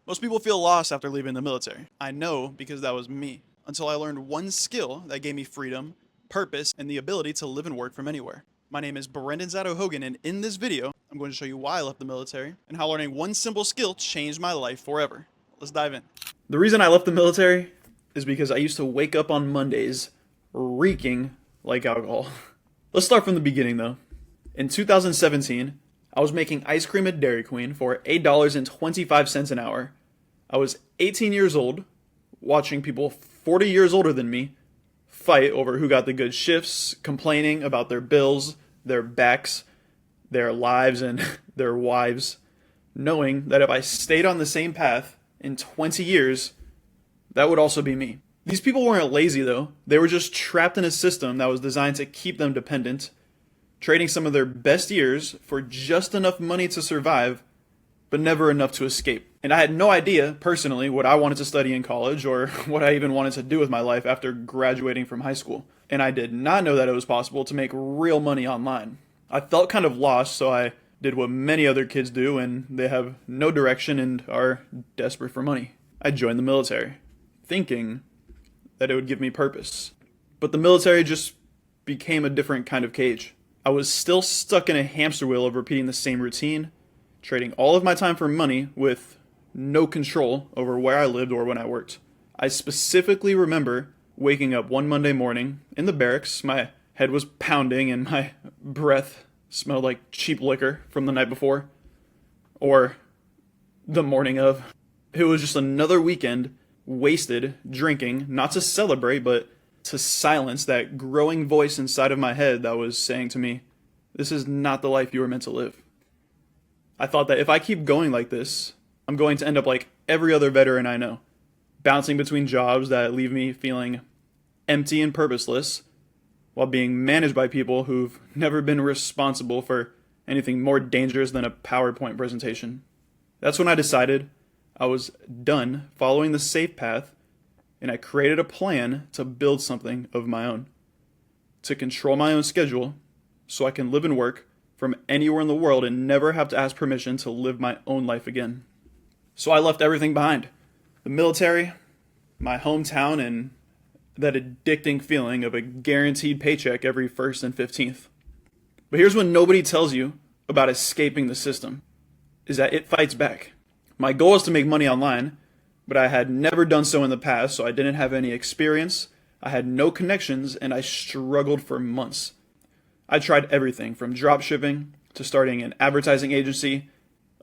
Most people feel lost after leaving the military. I know because that was me. Until I learned one skill that gave me freedom, purpose, and the ability to live and work from anywhere. My name is Brenden Zadow-Hogan, and in this video, I'm going to show you why I left the military and how learning one simple skill changed my life forever. Let's dive in. The reason I left the military is because I used to wake up on Mondays reeking like alcohol. Let's start from the beginning though. In 2017, I was making ice cream at Dairy Queen for $8.25 an hour. I was 18 years old, watching people 40 years older than me fight over who got the good shifts, complaining about their bills, their backs, their lives, and their wives, knowing that if I stayed on the same path in 20 years, that would also be me. These people weren't lazy though. They were just trapped in a system that was designed to keep them dependent, trading some of their best years for just enough money to survive, but never enough to escape. And I had no idea, personally, what I wanted to study in college or what I even wanted to do with my life after graduating from high school. And I did not know that it was possible to make real money online. I felt kind of lost, so I did what many other kids do, and they have no direction and are desperate for money. I joined the military, thinking that it would give me purpose. But the military just became a different kind of cage. I was still stuck in a hamster wheel of repeating the same routine, trading all of my time for money with no control over where I lived or when I worked. I specifically remember waking up one Monday morning in the barracks. My head was pounding and my breath smelled like cheap liquor from the night before, or the morning of. It was just another weekend wasted drinking, not to celebrate, but to silence that growing voice inside of my head that was saying to me, this is not the life you were meant to live. I thought that if I keep going like this, I'm going to end up like every other veteran I know, bouncing between jobs that leave me feeling empty and purposeless, while being managed by people who've never been responsible for anything more dangerous than a PowerPoint presentation. That's when I decided I was done following the safe path, and I created a plan to build something of my own, to control my own schedule so I can live and work from anywhere in the world and never have to ask permission to live my own life again. So I left everything behind. The military, my hometown, and that addicting feeling of a guaranteed paycheck every 1st and 15th. But here's what nobody tells you about escaping the system, is that it fights back. My goal is to make money online, but I had never done so in the past, so I didn't have any experience, I had no connections, and I struggled for months. I tried everything from drop shipping to starting an advertising agency,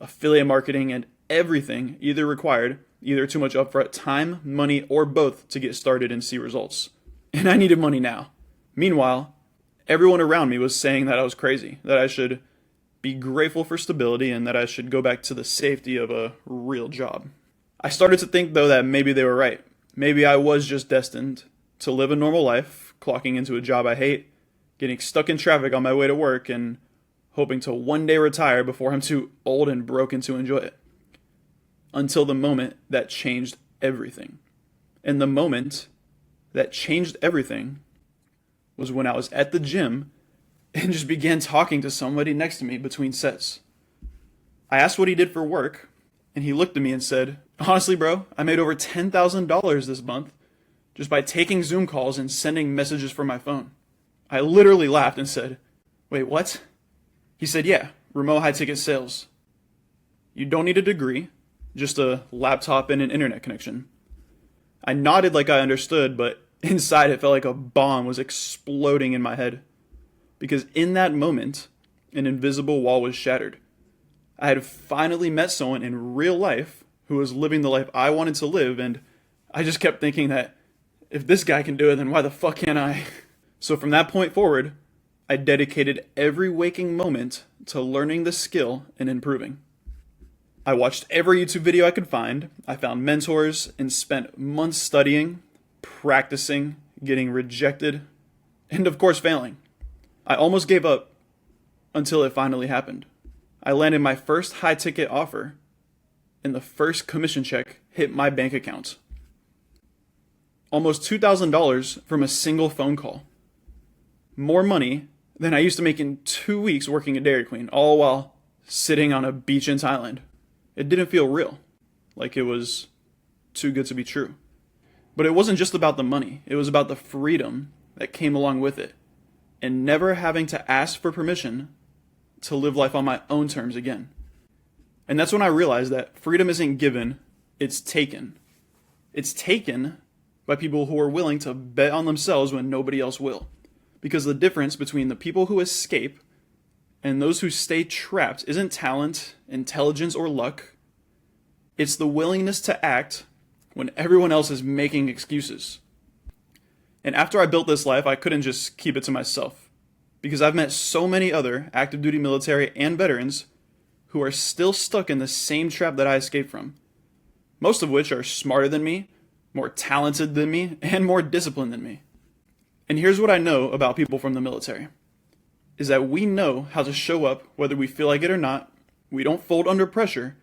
affiliate marketing, and everything required either too much upfront time, money, or both to get started and see results. And I needed money now. Meanwhile, everyone around me was saying that I was crazy, that I should be grateful for stability, and that I should go back to the safety of a real job. I started to think though that maybe they were right. Maybe I was just destined to live a normal life, clocking into a job I hate, getting stuck in traffic on my way to work, and hoping to one day retire before I'm too old and broken to enjoy it. Until the moment that changed everything. And the moment that changed everything was when I was at the gym and just began talking to somebody next to me between sets. I asked what he did for work, and he looked at me and said, honestly, bro, I made over $10,000 this month just by taking Zoom calls and sending messages from my phone. I literally laughed and said, wait, what? He said, yeah, remote high-ticket sales. You don't need a degree, just a laptop and an internet connection. I nodded like I understood, but inside it felt like a bomb was exploding in my head. Because in that moment, an invisible wall was shattered. I had finally met someone in real life who was living the life I wanted to live, and I just kept thinking that if this guy can do it, then why the fuck can't I? So from that point forward, I dedicated every waking moment to learning the skill and improving. I watched every YouTube video I could find, I found mentors, and spent months studying, practicing, getting rejected, and of course failing. I almost gave up until it finally happened. I landed my first high-ticket offer, and the first commission check hit my bank account. Almost $2,000 from a single phone call. More money than I used to make in 2 weeks working at Dairy Queen, all while sitting on a beach in Thailand. It didn't feel real. like it was too good to be true. But it wasn't just about the money, it was about the freedom that came along with it, and never having to ask for permission to live life on my own terms again. And that's when I realized that freedom isn't given, it's taken. It's taken by people who are willing to bet on themselves when nobody else will. Because the difference between the people who escape and those who stay trapped isn't talent, intelligence, or luck. It's the willingness to act when everyone else is making excuses. And after I built this life, I couldn't just keep it to myself. Because I've met so many other active duty military and veterans who are still stuck in the same trap that I escaped from. Most of which are smarter than me, more talented than me, and more disciplined than me. And here's what I know about people from the military, is that we know how to show up whether we feel like it or not, we don't fold under pressure,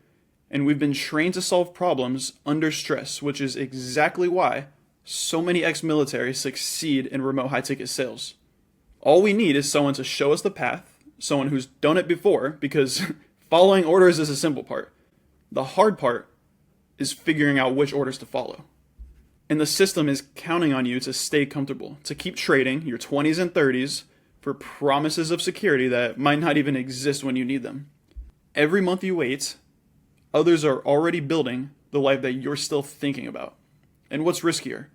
and we've been trained to solve problems under stress, which is exactly why so many ex-military succeed in remote high-ticket sales. All we need is someone to show us the path, someone who's done it before, because following orders is a simple part. The hard part is figuring out which orders to follow. And the system is counting on you to stay comfortable, to keep trading your 20s and 30s for promises of security that might not even exist when you need them. Every month you wait, others are already building the life that you're still thinking about. And what's riskier?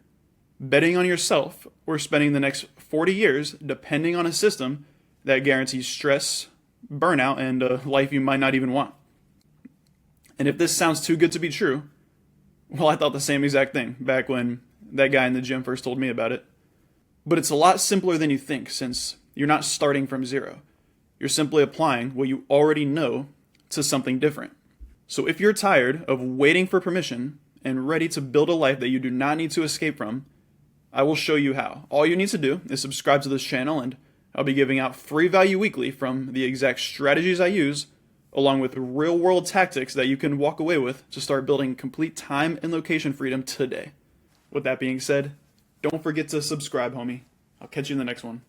Betting on yourself or spending the next 40 years depending on a system that guarantees stress, burnout, and a life you might not even want. And if this sounds too good to be true, well, I thought the same exact thing back when that guy in the gym first told me about it. But it's a lot simpler than you think, since you're not starting from zero. You're simply applying what you already know to something different. So if you're tired of waiting for permission and ready to build a life that you do not need to escape from, I will show you how. All you need to do is subscribe to this channel, and I'll be giving out free value weekly from the exact strategies I use, along with real-world tactics that you can walk away with to start building complete time and location freedom today. With that being said, don't forget to subscribe, homie. I'll catch you in the next one.